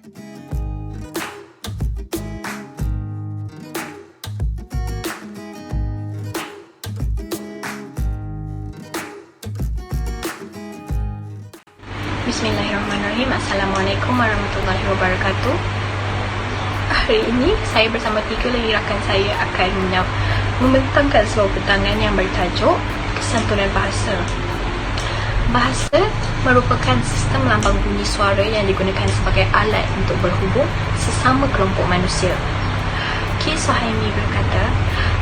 Bismillahirrahmanirrahim. Assalamualaikum warahmatullahi wabarakatuh. Hari ini saya bersama 3 lagi rakan saya akan membentangkan sebuah petangan yang bertajuk Kesantunan Bahasa. Bahasa merupakan sistem lambang bunyi suara yang digunakan sebagai alat untuk berhubung sesama kelompok manusia. K. Suhaimi berkata,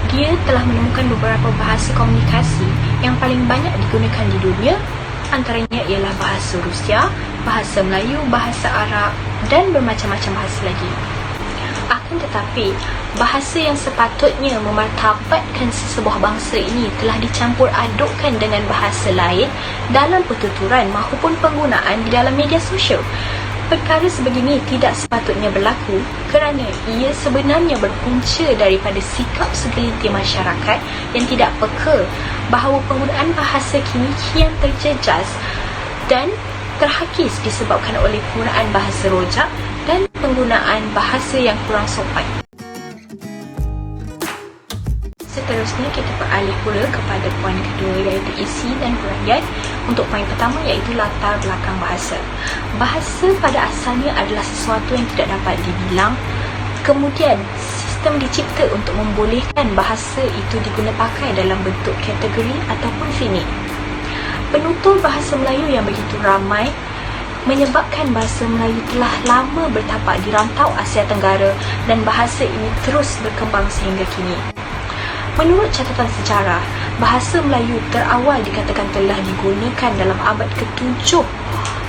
dia telah menemukan beberapa bahasa komunikasi yang paling banyak digunakan di dunia. Antaranya ialah bahasa Rusia, bahasa Melayu, bahasa Arab dan bermacam-macam bahasa lagi. Akan tetapi, bahasa yang sepatutnya memartabatkan sesebuah bangsa ini telah dicampur adukkan dengan bahasa lain dalam pertuturan maupun penggunaan di dalam media sosial. Perkara sebegini tidak sepatutnya berlaku kerana ia sebenarnya berpunca daripada sikap segelintir masyarakat yang tidak peka bahawa penggunaan bahasa kini kian terjejas dan terhakis disebabkan oleh penggunaan bahasa rojak dan penggunaan bahasa yang kurang sopan. Seterusnya kita beralih pula kepada poin kedua, iaitu isi dan huraian. Untuk poin pertama, iaitu latar belakang bahasa. Bahasa pada asalnya adalah sesuatu yang tidak dapat dibilang. Kemudian, sistem dicipta untuk membolehkan bahasa itu diguna pakai dalam bentuk kategori ataupun finit. Penutur bahasa Melayu yang begitu ramai menyebabkan bahasa Melayu telah lama bertapak di rantau Asia Tenggara dan bahasa ini terus berkembang sehingga kini. Menurut catatan sejarah, bahasa Melayu terawal dikatakan telah digunakan dalam abad ke-7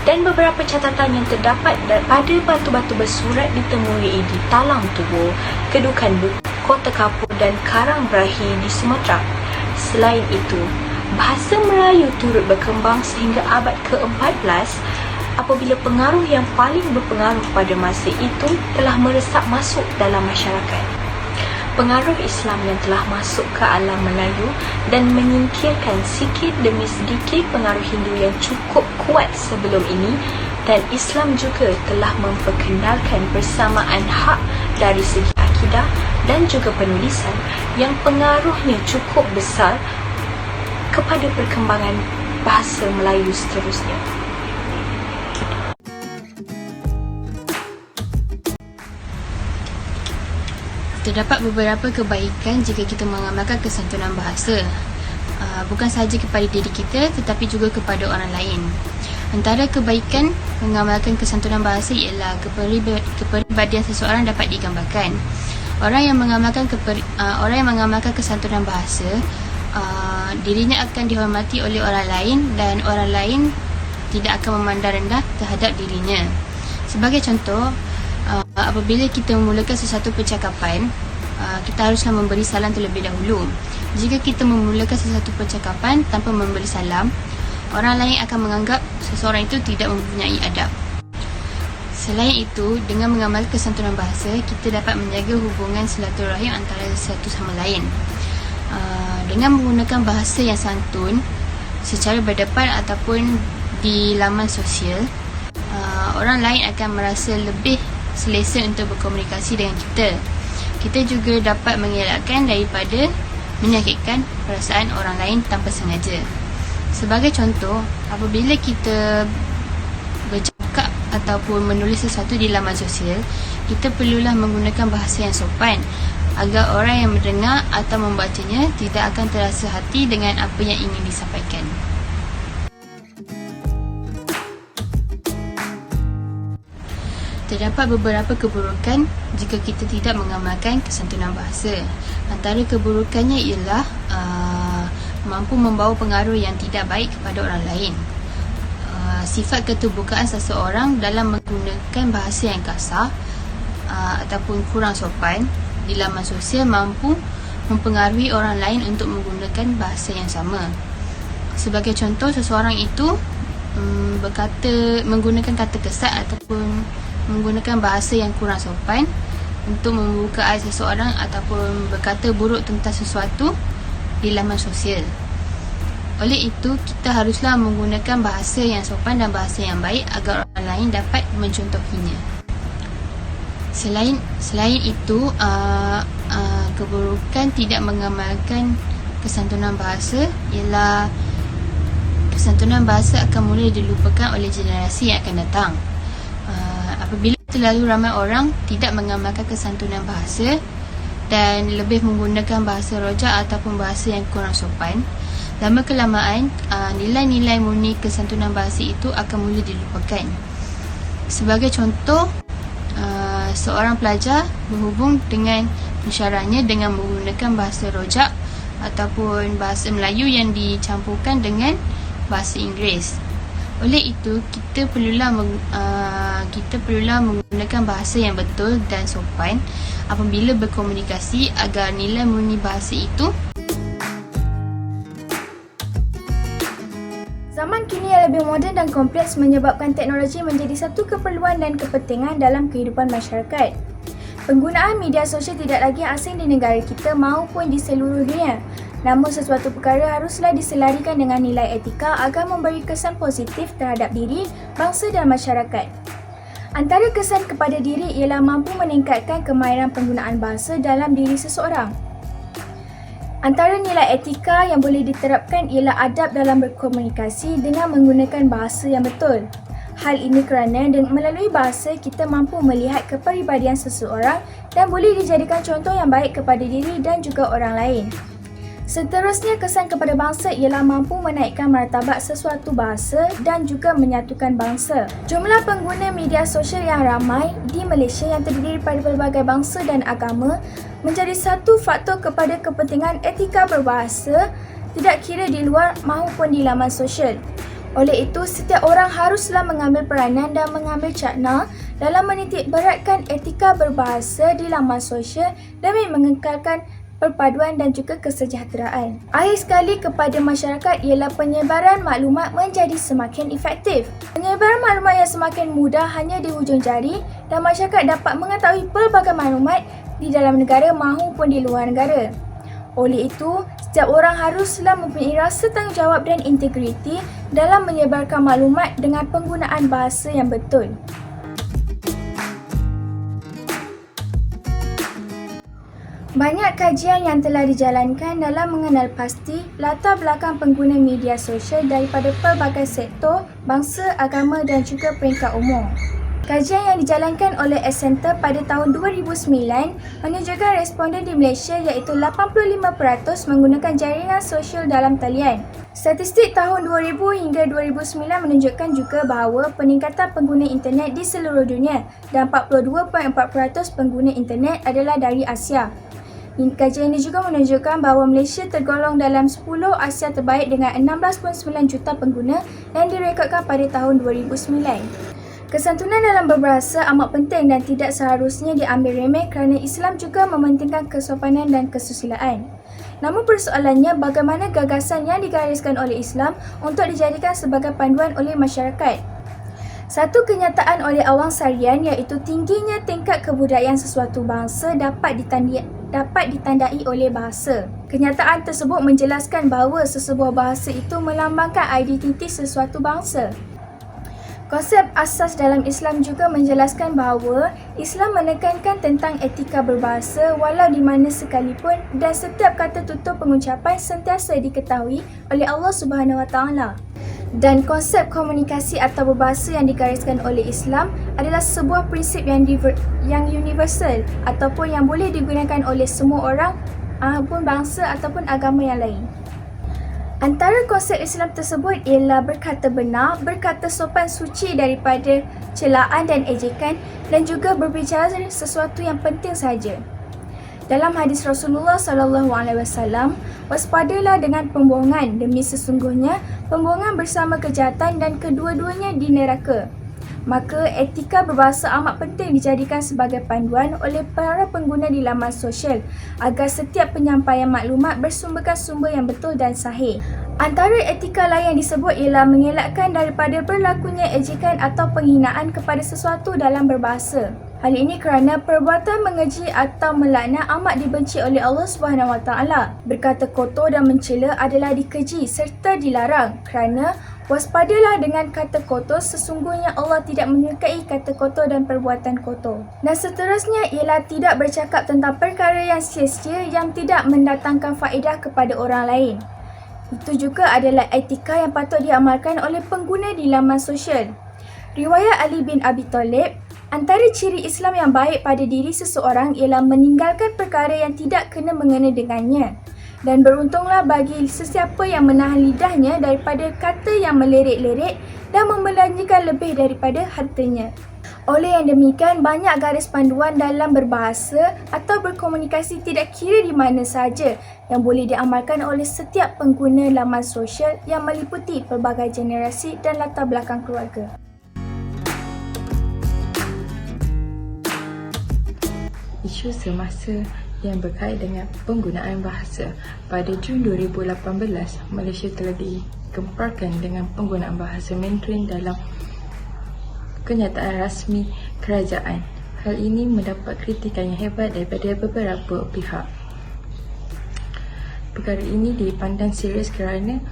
dan beberapa catatan yang terdapat pada batu-batu bersurat ditemui di Talang Tubuh, Kedukan Kota Kapur dan Karang Berahi di Sumatera. Selain itu, bahasa Melayu turut berkembang sehingga abad ke-14 apabila pengaruh yang paling berpengaruh pada masa itu telah meresap masuk dalam masyarakat. Pengaruh Islam yang telah masuk ke alam Melayu dan menyingkirkan sikit demi sedikit pengaruh Hindu yang cukup kuat sebelum ini, dan Islam juga telah memperkenalkan persamaan hak dari segi akidah dan juga penulisan yang pengaruhnya cukup besar kepada perkembangan bahasa Melayu seterusnya. Terdapat beberapa kebaikan jika kita mengamalkan kesantunan bahasa, bukan sahaja kepada diri kita tetapi juga kepada orang lain. Antara kebaikan mengamalkan kesantunan bahasa ialah kepribadian seseorang dapat digambarkan. Orang yang mengamalkan kesantunan bahasa, dirinya akan dihormati oleh orang lain dan orang lain tidak akan memandang rendah terhadap dirinya. Sebagai contoh, apabila kita memulakan sesuatu percakapan, kita haruslah memberi salam terlebih dahulu. Jika kita memulakan sesuatu percakapan tanpa memberi salam, orang lain akan menganggap seseorang itu tidak mempunyai adab. Selain itu, dengan mengamalkan kesantunan bahasa, kita dapat menjaga hubungan silaturahim antara satu sama lain. Dengan menggunakan bahasa yang santun secara berdepan ataupun di laman sosial, orang lain akan merasa lebih selesa untuk berkomunikasi dengan kita. Kita juga dapat mengelakkan daripada menyakitkan perasaan orang lain tanpa sengaja. Sebagai contoh, apabila kita bercakap ataupun menulis sesuatu di laman sosial, kita perlulah menggunakan bahasa yang sopan agar orang yang mendengar atau membacanya tidak akan terasa hati dengan apa yang ingin disampaikan. Terdapat beberapa keburukan jika kita tidak mengamalkan kesantunan bahasa. Antara keburukannya ialah mampu membawa pengaruh yang tidak baik kepada orang lain. Sifat keterbukaan seseorang dalam menggunakan bahasa yang kasar ataupun kurang sopan di laman sosial mampu mempengaruhi orang lain untuk menggunakan bahasa yang sama. Sebagai contoh, seseorang itu menggunakan kata kesat ataupun menggunakan bahasa yang kurang sopan untuk membuka aib seseorang ataupun berkata buruk tentang sesuatu di laman sosial. Oleh itu, kita haruslah menggunakan bahasa yang sopan dan bahasa yang baik agar orang lain dapat mencontohinya. Selain itu, keburukan tidak mengamalkan kesantunan bahasa ialah kesantunan bahasa akan mula dilupakan oleh generasi yang akan datang. Apabila terlalu ramai orang tidak mengamalkan kesantunan bahasa dan lebih menggunakan bahasa rojak ataupun bahasa yang kurang sopan, lama kelamaan nilai-nilai murni kesantunan bahasa itu akan mula dilupakan. Sebagai contoh, seorang pelajar berhubung dengan pensyarahnya dengan menggunakan bahasa rojak ataupun bahasa Melayu yang dicampurkan dengan bahasa Inggeris. Oleh itu, kita perlulah menggunakan bahasa yang betul dan sopan apabila berkomunikasi agar nilai murni bahasa itu. Zaman kini yang lebih moden dan kompleks menyebabkan teknologi menjadi satu keperluan dan kepentingan dalam kehidupan masyarakat. Penggunaan media sosial tidak lagi asing di negara kita maupun di seluruh dunia. Namun sesuatu perkara haruslah diselarikan dengan nilai etika agar memberi kesan positif terhadap diri, bangsa dan masyarakat. Antara kesan kepada diri ialah mampu meningkatkan kemahiran penggunaan bahasa dalam diri seseorang. Antara nilai etika yang boleh diterapkan ialah adab dalam berkomunikasi dengan menggunakan bahasa yang betul. Hal ini kerana melalui bahasa kita mampu melihat kepribadian seseorang dan boleh dijadikan contoh yang baik kepada diri dan juga orang lain. Seterusnya, kesan kepada bangsa ialah mampu menaikkan martabat sesuatu bahasa dan juga menyatukan bangsa. Jumlah pengguna media sosial yang ramai di Malaysia yang terdiri daripada pelbagai bangsa dan agama menjadi satu faktor kepada kepentingan etika berbahasa, tidak kira di luar maupun di laman sosial. Oleh itu, setiap orang haruslah mengambil peranan dan mengambil cakna dalam menitik beratkan etika berbahasa di laman sosial demi mengekalkan perpaduan dan juga kesejahteraan. Akhir sekali kepada masyarakat ialah penyebaran maklumat menjadi semakin efektif. Penyebaran maklumat yang semakin mudah hanya di hujung jari dan masyarakat dapat mengetahui pelbagai maklumat di dalam negara maupun di luar negara. Oleh itu, setiap orang haruslah mempunyai rasa tanggungjawab dan integriti dalam menyebarkan maklumat dengan penggunaan bahasa yang betul. Banyak kajian yang telah dijalankan dalam mengenal pasti latar belakang pengguna media sosial daripada pelbagai sektor, bangsa, agama dan juga peringkat umum. Kajian yang dijalankan oleh Accenture pada tahun 2009 menunjukkan responden di Malaysia iaitu 85% menggunakan jaringan sosial dalam talian. Statistik tahun 2000 hingga 2009 menunjukkan juga bahawa peningkatan pengguna internet di seluruh dunia dan 42.4% pengguna internet adalah dari Asia. Kajian ini juga menunjukkan bahawa Malaysia tergolong dalam 10 Asia terbaik dengan 16.9 juta pengguna yang direkodkan pada tahun 2009. Kesantunan dalam berbahasa amat penting dan tidak seharusnya diambil remeh kerana Islam juga mementingkan kesopanan dan kesusilaan. Namun persoalannya, bagaimana gagasan yang digariskan oleh Islam untuk dijadikan sebagai panduan oleh masyarakat? Satu kenyataan oleh awang sarian iaitu tingginya tingkat kebudayaan sesuatu bangsa dapat ditandai oleh bahasa. Kenyataan tersebut menjelaskan bahawa sesebuah bahasa itu melambangkan identiti sesuatu bangsa. Konsep asas dalam Islam juga menjelaskan bahawa Islam menekankan tentang etika berbahasa walau di mana sekalipun dan setiap kata tutur pengucapan sentiasa diketahui oleh Allah Subhanahu Wa Taala. Dan konsep komunikasi atau berbahasa yang digariskan oleh Islam adalah sebuah prinsip yang universal ataupun yang boleh digunakan oleh semua orang, pun bangsa ataupun agama yang lain. Antara konsep Islam tersebut ialah berkata benar, berkata sopan suci daripada celaan dan ejekan dan juga berbicara sesuatu yang penting sahaja. Dalam hadis Rasulullah SAW, waspadalah dengan pembohongan demi sesungguhnya pembohongan bersama kejahatan dan kedua-duanya di neraka. Maka etika berbahasa amat penting dijadikan sebagai panduan oleh para pengguna di laman sosial agar setiap penyampaian maklumat bersumberkan sumber yang betul dan sahih. Antara etika lain yang disebut ialah mengelakkan daripada berlakunya ejekan atau penghinaan kepada sesuatu dalam berbahasa. Hal ini kerana perbuatan mengeji atau melaknat amat dibenci oleh Allah Subhanahu Wa Taala. Berkata kotor dan mencela adalah dikeji serta dilarang kerana Waspadalah dengan kata kotor, sesungguhnya Allah tidak menyukai kata kotor dan perbuatan kotor. Dan seterusnya ialah tidak bercakap tentang perkara yang sia-sia yang tidak mendatangkan faedah kepada orang lain. Itu juga adalah etika yang patut diamalkan oleh pengguna di laman sosial. Riwayat Ali bin Abi Thalib, antara ciri Islam yang baik pada diri seseorang ialah meninggalkan perkara yang tidak kena mengena dengannya. Dan beruntunglah bagi sesiapa yang menahan lidahnya daripada kata yang melirik-lirik dan membelanjakan lebih daripada hartanya. Oleh yang demikian, banyak garis panduan dalam berbahasa atau berkomunikasi tidak kira di mana sahaja yang boleh diamalkan oleh setiap pengguna laman sosial yang meliputi pelbagai generasi dan latar belakang keluarga. Isu semasa yang berkait dengan penggunaan bahasa. Pada Jun 2018, Malaysia telah digemparkan dengan penggunaan bahasa Mandarin dalam kenyataan rasmi kerajaan. Hal ini mendapat kritikan yang hebat daripada beberapa pihak. Perkara ini dipandang serius kerana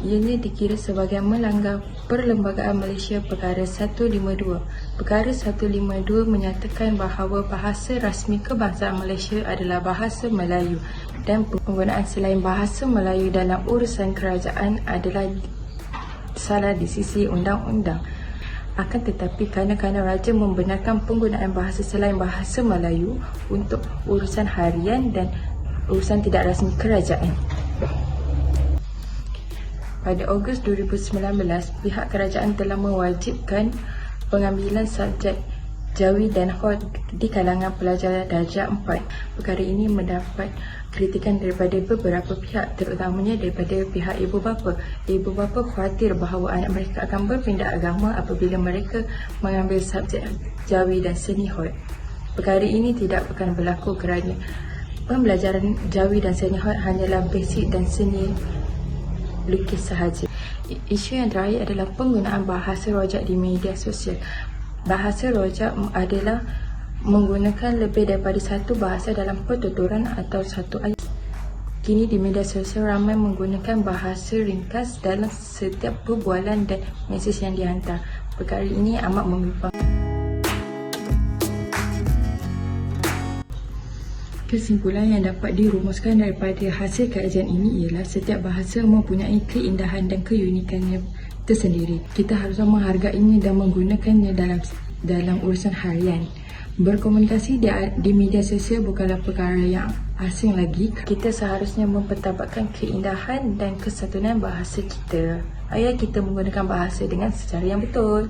ianya dikira sebagai melanggar Perlembagaan Malaysia Perkara 152. Perkara 152 menyatakan bahawa bahasa rasmi kebangsaan Malaysia adalah bahasa Melayu dan penggunaan selain bahasa Melayu dalam urusan kerajaan adalah salah di sisi undang-undang. Akan tetapi kanan-kanan raja membenarkan penggunaan bahasa selain bahasa Melayu untuk urusan harian dan urusan tidak rasmi kerajaan. Pada Ogos 2019, pihak kerajaan telah mewajibkan pengambilan subjek Jawi dan Hot di kalangan pelajar darjah 4. Perkara ini mendapat kritikan daripada beberapa pihak, terutamanya daripada pihak ibu bapa. Ibu bapa khawatir bahawa anak mereka akan berpindah agama apabila mereka mengambil subjek Jawi dan seni Hot. Perkara ini tidak akan berlaku kerana pembelajaran Jawi dan seni Hot hanyalah basic dan seni lukis sahaja. Isu yang terakhir adalah penggunaan bahasa rojak di media sosial. Bahasa rojak adalah menggunakan lebih daripada satu bahasa dalam pertuturan atau satu ayat. Kini di media sosial ramai menggunakan bahasa ringkas dalam setiap perbualan dan mesej yang dihantar. Perkara ini amat membimbangkan. Kesimpulan yang dapat dirumuskan daripada hasil kajian ini ialah setiap bahasa mempunyai keindahan dan keunikannya tersendiri. Kita harus menghargainya dan menggunakannya dalam urusan harian. Berkomunikasi di media sosial bukanlah perkara yang asing lagi. Kita seharusnya mempertabatkan keindahan dan kesatuan bahasa kita. Ayat kita menggunakan bahasa dengan secara yang betul.